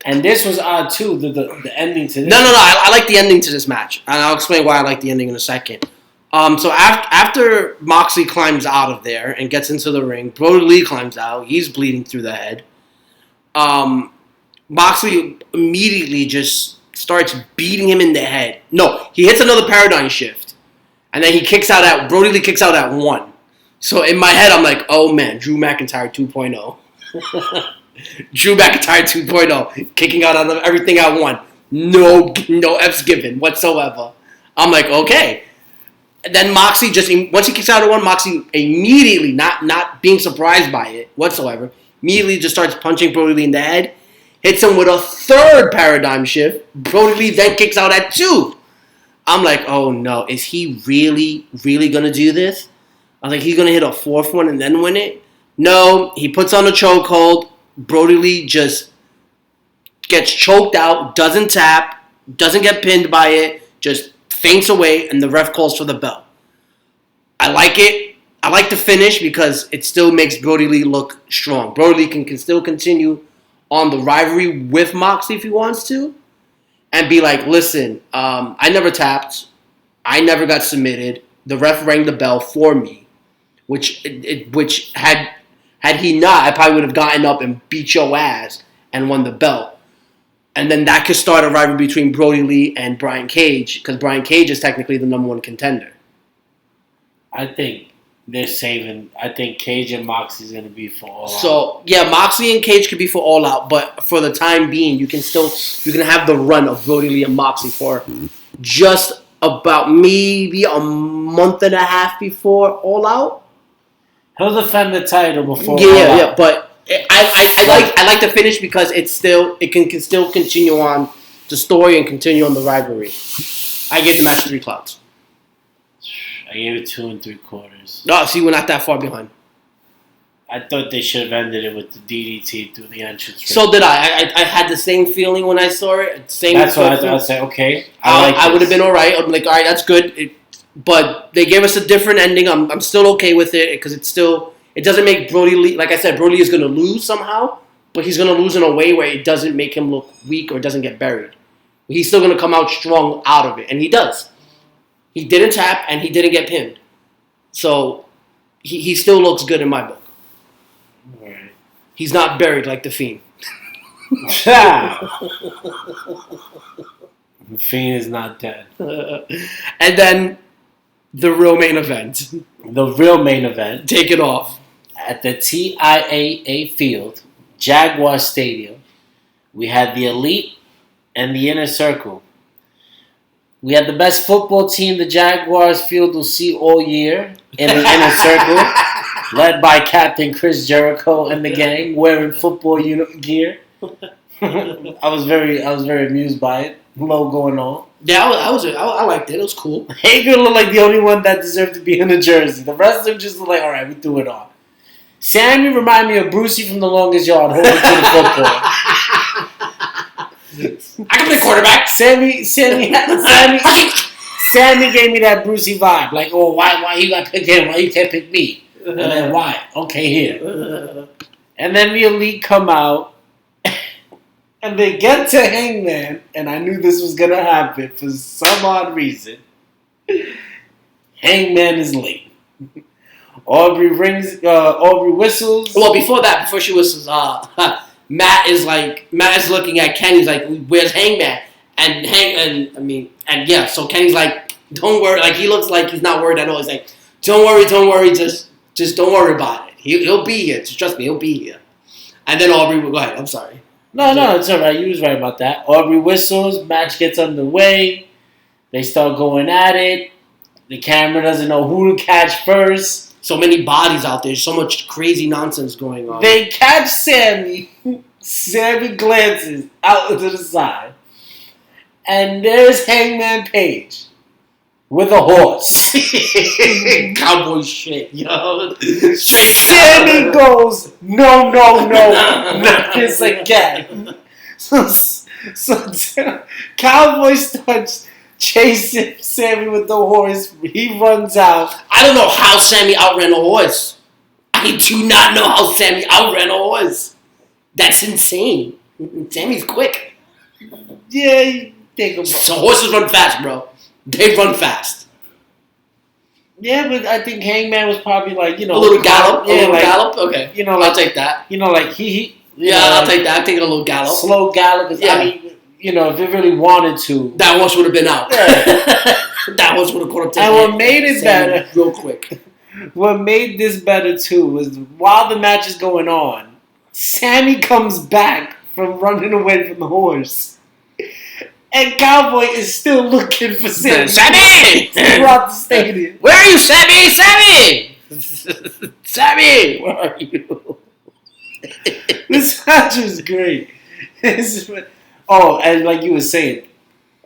and this was odd too. The ending to this. No. I like the ending to this match, and I'll explain why I like the ending in a second. So after Moxley climbs out of there and gets into the ring, Brody Lee climbs out. He's bleeding through the head. Moxley immediately just starts beating him in the head. No, he hits another paradigm shift, and then Brody Lee kicks out at 1. So in my head, I'm like, oh man, Drew McIntyre 2.0. Drew McIntyre 2.0, kicking out on everything at 1. No F's given whatsoever. I'm like, okay. And then Moxley once he kicks out at 1, Moxley immediately, not being surprised by it whatsoever, immediately just starts punching Brody Lee in the head, hits him with a third paradigm shift. Brody Lee then kicks out at 2. I'm like, oh no, is he really, really gonna do this? I was like, he's gonna hit a 4th one and then win it? No, he puts on a chokehold. Brody Lee just gets choked out, doesn't tap, doesn't get pinned by it, just faints away, and the ref calls for the bell. I like it. I like the finish because it still makes Brody Lee look strong. Brody Lee can still continue on the rivalry with Moxley if he wants to, and be like, listen, I never tapped. I never got submitted. The ref rang the bell for me, which had he not, I probably would have gotten up and beat your ass and won the belt. And then that could start a rivalry between Brody Lee and Brian Cage, because Brian Cage is technically the number 1 contender. I think they're saving. I think Cage and Moxley's going to be for All Out. So, yeah, Moxley and Cage could be for All Out, but for the time being, you can have the run of Brody Lee and Moxley for just about maybe a month and a half before All Out. He'll defend the title before. Yeah, but I like the finish because it can still continue on the story and continue on the rivalry. I give the match 3 clouds. I gave it 2 3/4. No, see, we're not that far behind. I thought they should have ended it with the DDT through the entrance. So did I. I had the same feeling when I saw it. That's what I thought. I said, okay. I would have been all right. I'm like, all right, that's good. But they gave us a different ending. I'm still okay with it because it doesn't make Brody Lee, like I said, Brody Lee is going to lose somehow, but he's going to lose in a way where it doesn't make him look weak or doesn't get buried. He's still going to come out strong out of it, and he does. He didn't tap, and he didn't get pinned. So he still looks good in my book. Right. He's not buried like The Fiend. The Fiend is not dead. And then the real main event. The real main event. Take it off. At the TIAA field, Jaguar Stadium, we had the Elite and the Inner Circle. We had the best football team the Jaguars field will see all year in the Inner Circle, led by Captain Chris Jericho and the gang wearing football gear. I was very amused by it. Logo and all. Yeah, I liked it. It was cool. Hager looked like the only one that deserved to be in a jersey. The rest of them just looked like, all right, we threw it on. Sammy reminded me of Brucey from The Longest Yard holding to the football. I can play quarterback. Sammy gave me that Brucey vibe. Like, oh, why you got to pick him? Why you can't pick me? And then why? Okay, here. And then the Elite come out. And they get to Hangman, and I knew this was going to happen for some odd reason. Hangman is late. Aubrey whistles. Well, before she whistles, Matt is looking at Kenny. He's like, "Where's Hangman?" So Kenny's like, "Don't worry." Like he looks like he's not worried at all. He's like, "Don't worry, just don't worry about it. He'll be here. Just trust me, he'll be here." And then Aubrey will go ahead. I'm sorry. No, it's all right. You was right about that. Aubrey whistles. Match gets underway. They start going at it. The camera doesn't know who to catch first. So many bodies out there. So much crazy nonsense going on. They catch Sammy. Sammy glances out to the side. And there's Hangman Page. With a horse. Cowboy shit, yo. Sammy goes, no, not this again. So Cowboy starts chasing Sammy with the horse. He runs out. I don't know how Sammy outran a horse. I do not know how Sammy outran a horse. That's insane. Sammy's quick. Yeah, you think about it. So horses run fast, bro. They run fast. Yeah, but I think Hangman was probably like, A little gallop. Yeah, like, gallop. Okay. I'll take that. Like he I'll take that. I'm taking a little gallop. Slow gallop. Cause, I mean, if it really wanted to, that horse would have been out. That horse would have caught up to and what made it better, real quick. What made this better too was while the match is going on, Sammy comes back from running away from the horse, and Cowboy is still looking for Sammy. Sammy throughout the stadium. Where are you, Sammy? Sammy! Sammy! Where are you? This match was great. Oh, and like you were saying,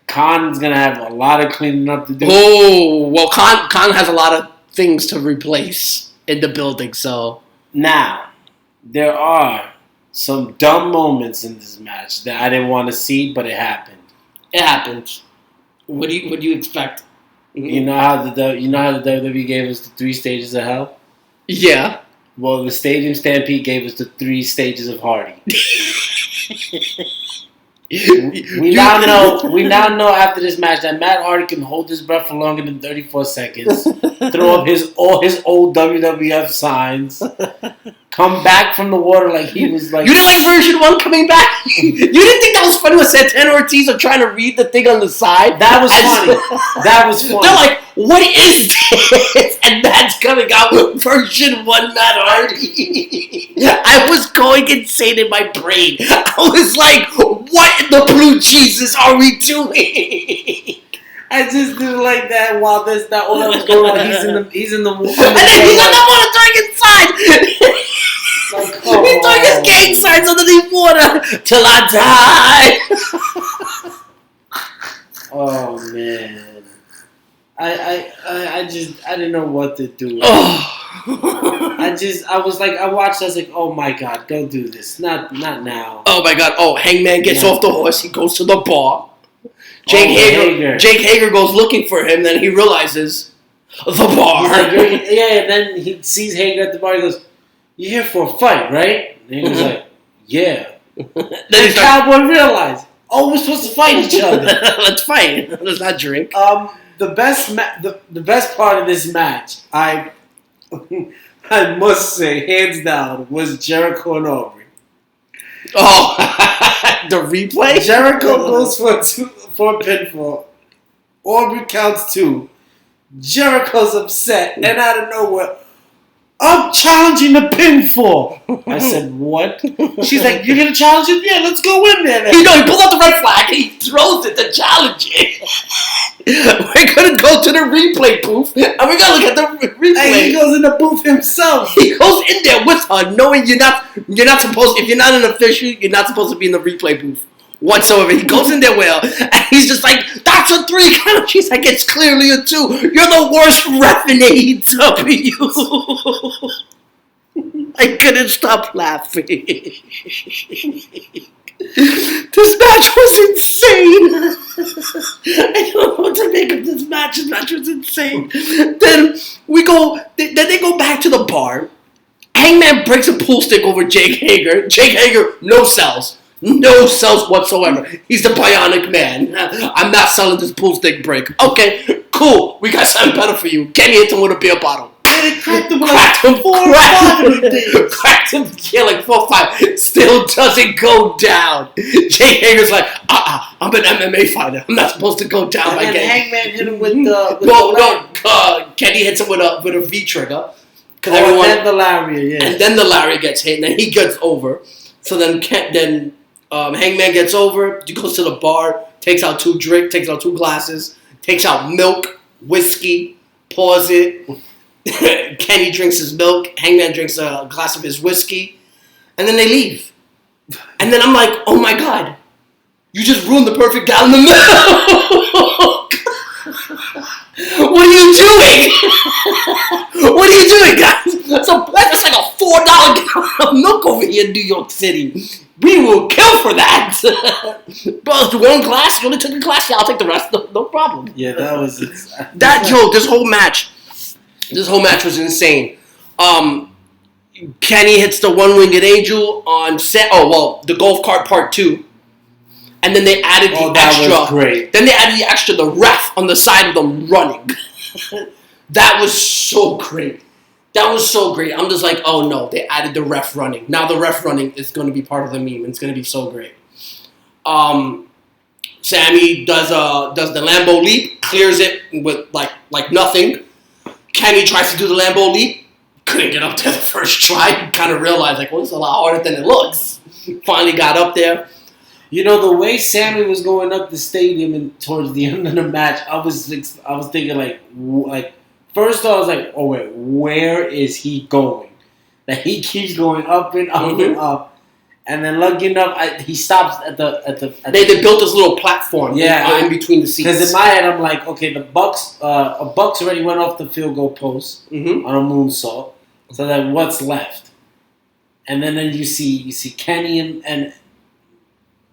Khan's gonna have a lot of cleaning up to do. Oh, well, Khan has a lot of things to replace in the building, so. Now, there are some dumb moments in this match that I didn't want to see, but it happened. It happens. What do you expect? You know how the WWE gave us the 3 stages of hell? Yeah. Well, the Stadium Stampede gave us the 3 stages of Hardy. We now know after this match that Matt Hardy can hold his breath for longer than 34 seconds, throw up all his old WWF signs, come back from the water like he was like... You didn't like version 1 coming back? You didn't think that was funny when Santana Ortiz are trying to read the thing on the side? That was funny. That was funny. They're like, what is this? And Matt's coming out with version 1 Matt Hardy. I was going insane in my brain. I was like, what in the blue Jesus are we doing? I just didn't like that while that all that was going on. He's in the water. And then he's on the water throwing inside. Like, he's throwing his gang signs underneath water till I die. Oh man. I didn't know what to do. I watched, I was like, oh my god, don't do this. Not now. Oh my god, Hangman gets off the horse, he goes to the bar. Jake Hager goes looking for him, then he realizes the bar. Like, then he sees Hager at the bar, he goes, you're here for a fight, right? And he was like, yeah. Then Cowboy realized, we're supposed to fight each other. Let's fight. Let's not drink. The best part of this match, I must say, hands down, was Jericho and Aubrey. Oh, the replay? Jericho goes for a pinfall. Aubrey counts 2. Jericho's upset, and out of nowhere, I'm challenging the pinfall. I said, what? She's like, you're going to challenge it? Yeah, let's go in there then. He pulls out the red flag and he throws it to challenge it. We're going to go to the replay booth and we're going to look at the replay. And he goes in the booth himself. He goes in there with her knowing you're not supposed, if you're not an official, you're not supposed to be in the replay booth whatsoever. He goes in there and he's just like, that's a 3 count. She's like, it's clearly a 2. You're the worst ref in AEW. I couldn't stop laughing. This match was insane. I don't know what to make of this match. This match was insane. Then they go back to the bar. Hangman breaks a pool stick over Jake Hager. Jake Hager, no sells. No sells whatsoever. He's the bionic man. I'm not selling this pool stick break. Okay, cool. We got something better for you. Kenny hit him with a beer bottle. And it cracked him like 4 or 5. Cracked him, like 4 or 5. Still doesn't go down. Jake Hager's like, I'm an MMA fighter. I'm not supposed to go down like that. Hangman hit him with the... No. Kenny hits him with a V trigger. And then the lariat, yeah. And then the lariat gets hit, and then he gets over. So then Hangman gets over, he goes to the bar, takes out 2 glasses, takes out milk, whiskey, pours it. Kenny drinks his milk, Hangman drinks a glass of his whiskey, and then they leave. And then I'm like, oh my god, you just ruined the perfect gal in the milk. What are you doing? What are you doing, guys? That's like a $4 gallon of milk over here in New York City. We will kill for that. Bro, it's one glass. You only took a glass. Yeah, I'll take the rest. No problem. Yeah, that was This whole match was insane. Kenny hits the one-winged angel on the golf cart part 2. And then they added the extra. That was great. Then they added the extra, the ref on the side of them running. That was so great. That was so great. I'm just like, oh no, they added the ref running. Now the ref running is going to be part of the meme. It's going to be so great. Sammy does the Lambo leap, clears it with like nothing. Kenny tries to do the Lambo leap, couldn't get up there the first try. Kind of realized like, well, this is a lot harder than it looks. Finally got up there. You know, the way Sammy was going up the stadium and towards the end of the match, I was thinking like first I was like, oh wait, where is he going? That he keeps going up and up and up, and then lucky enough, he stops at the. They built this little platform, in between the seats. Because in my head, I'm like, okay, the Bucks already went off the field goal post on a moonsault, so then what's left? And then you see Kenny and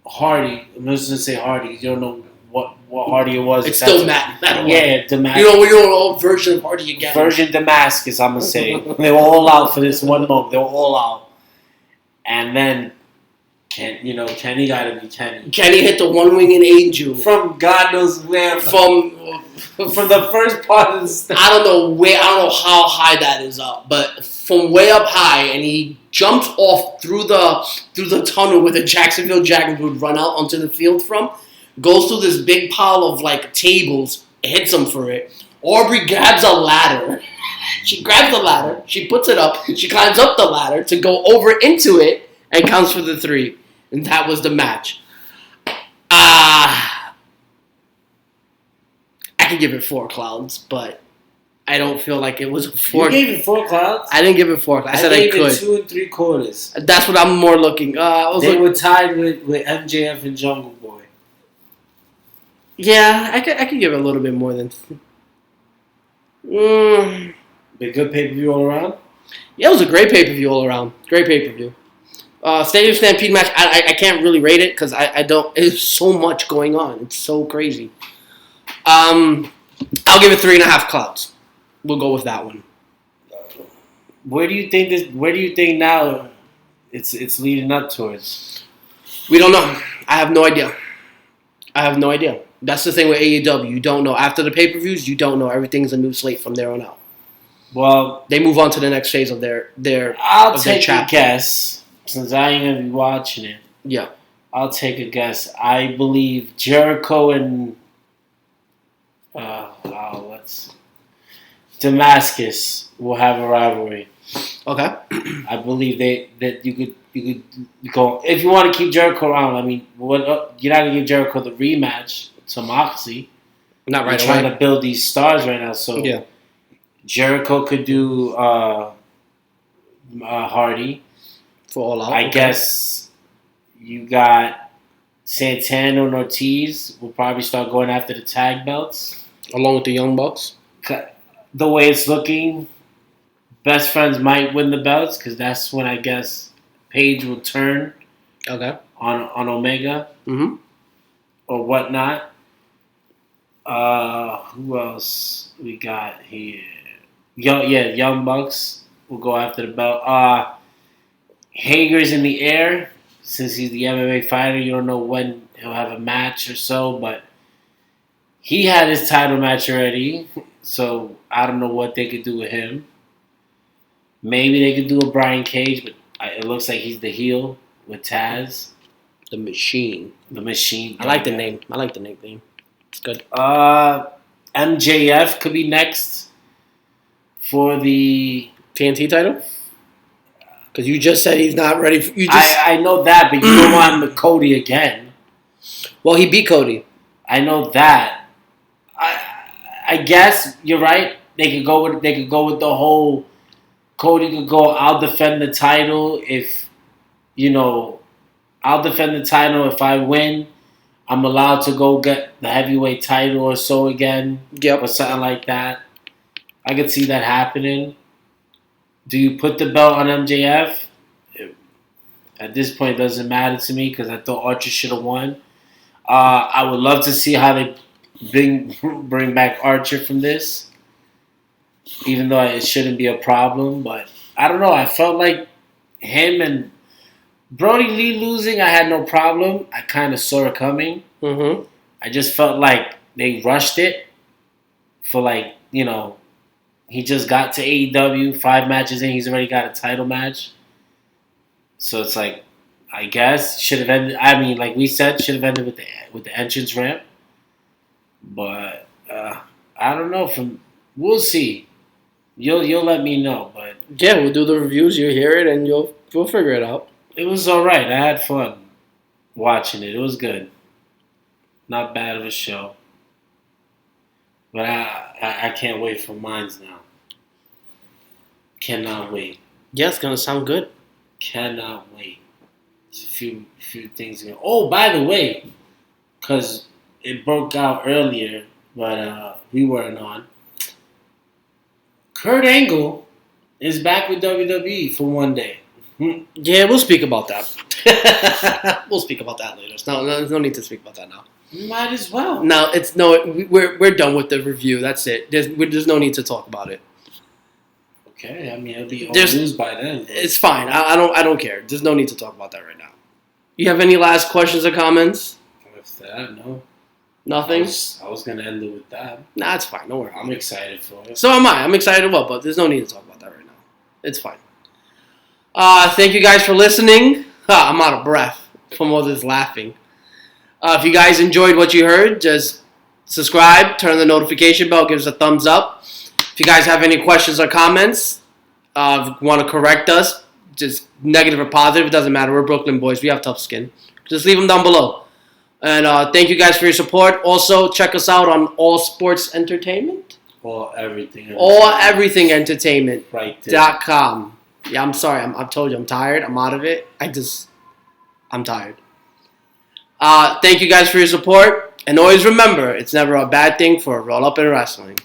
Hardy. I'm just gonna say Hardy. You don't know what Hardy it was. It's still Matt. Yeah, Damascus. You know what version of Hardy again. Version Damascus, I'm gonna say. They were all out for this one moment. They were all out. And then Kenny gotta be Kenny. Kenny hit the one-winged angel. From God knows where. From the first part of the stage. I don't know how high that is up, but from way up high, and he jumps off through the tunnel where the Jacksonville Jaguars would run out onto the field from, goes through this big pile of like tables, hits him for it. Aubrey grabs a ladder. She grabs the ladder, she puts it up, she climbs up the ladder to go over into it and counts for the 3. And that was the match. I can give it 4 clouds, but I don't feel like it was a 4. You gave it 4 clouds? I didn't give it 4 clouds. I said I could. It 2 3/4. That's what I'm more looking. They were tied with MJF and Jungle Boy. Yeah, I could give it a little bit more than. A good pay-per-view all around? Yeah, it was a great pay-per-view all around. Great pay-per-view. Stadium Stampede match, I can't really rate it because I don't. There's so much going on. It's so crazy. I'll give it 3.5 clouds. We'll go with that one. Where do you think now it's leading up towards? We don't know. I have no idea. That's the thing with AEW. You don't know. After the pay-per-views, you don't know. Everything's a new slate from there on out. Well, they move on to the next phase of their I'll take a guess, since I ain't going to be watching it. Yeah. I'll take a guess. I believe Jericho and Damascus will have a rivalry. Okay. I believe that you could go if you want to keep Jericho around. I mean, you're not gonna give Jericho the rematch to Moxley. Not right away. Trying to build these stars right now, so yeah. Jericho could do Hardy for All Out. I guess you got Santana and Ortiz will probably start going after the tag belts along with the Young Bucks. The way it's looking, Best Friends might win the belts because that's when I guess Paige will turn. Okay. On Omega. Mm-hmm. Or whatnot. Who else we got here? Young Bucks will go after the belt. Hager's in the air. Since he's the MMA fighter, you don't know when he'll have a match or so, but he had his title match already, so I don't know what they could do with him. Maybe they could do a Brian Cage, but it looks like he's the heel with Taz. The Machine. I like the name. I like the nickname. It's good. MJF could be next for the TNT title? Because you just said he's not ready. I know that, but you don't want him to Cody again. Well, he beat Cody. I know that. I guess you're right. They could go with the whole. Cody could go. I'll defend the title if, I'll defend the title if I win. I'm allowed to go get the heavyweight title or so again. Yep. Or something like that. I could see that happening. Do you put the belt on MJF? At this point, it doesn't matter to me because I thought Archer should have won. I would love to see how they bring back Archer from this, even though it shouldn't be a problem. But I don't know. I felt like him and Brody Lee losing, I had no problem. I kind of saw it coming. Mm-hmm. I just felt like they rushed it for he just got to AEW 5 matches in. He's already got a title match. So it's like, I guess should have ended. I mean, like we said, should have ended with the entrance ramp. But I don't know. We'll see. You'll let me know. But Yeah, we'll do the reviews. You'll hear it, and we'll figure it out. it was all right. I had fun watching it. It was good. Not bad of a show. But I can't wait for mines now. Cannot wait. Yeah, it's gonna sound good. Cannot wait. It's a few things. Oh, by the way, because it broke out earlier, but we weren't on. Kurt Angle is back with WWE for one day. Yeah, we'll speak about that. We'll speak about that later. There's no need to speak about that now. Might as well. No, we're done with the review. That's it. There's no need to talk about it. Okay, I mean it'll be old There's- news by then. But It's fine. I don't care. There's no need to talk about that right now. You have any last questions or comments? after that, no. Nothing? I was gonna end it with that. Nah, it's fine. Don't worry. I'm excited for it. So am I. I'm excited as well, but there's no need to talk about that right now. It's fine. Thank you guys for listening. I'm out of breath from all this laughing. If you guys enjoyed what you heard, just subscribe, turn on the notification bell, give us a thumbs up. If you guys have any questions or comments, if you want to correct us, just negative or positive, it doesn't matter. We're Brooklyn boys. We have tough skin. Just leave them down below. And thank you guys for your support. Also, check us out on All Sports Entertainment. Everything. Everything Entertainment. Right there. .com. Yeah, I'm sorry. I've told you I'm tired. I'm out of it. I'm tired. Thank you guys for your support. And always remember, it's never a bad thing for a roll up in wrestling.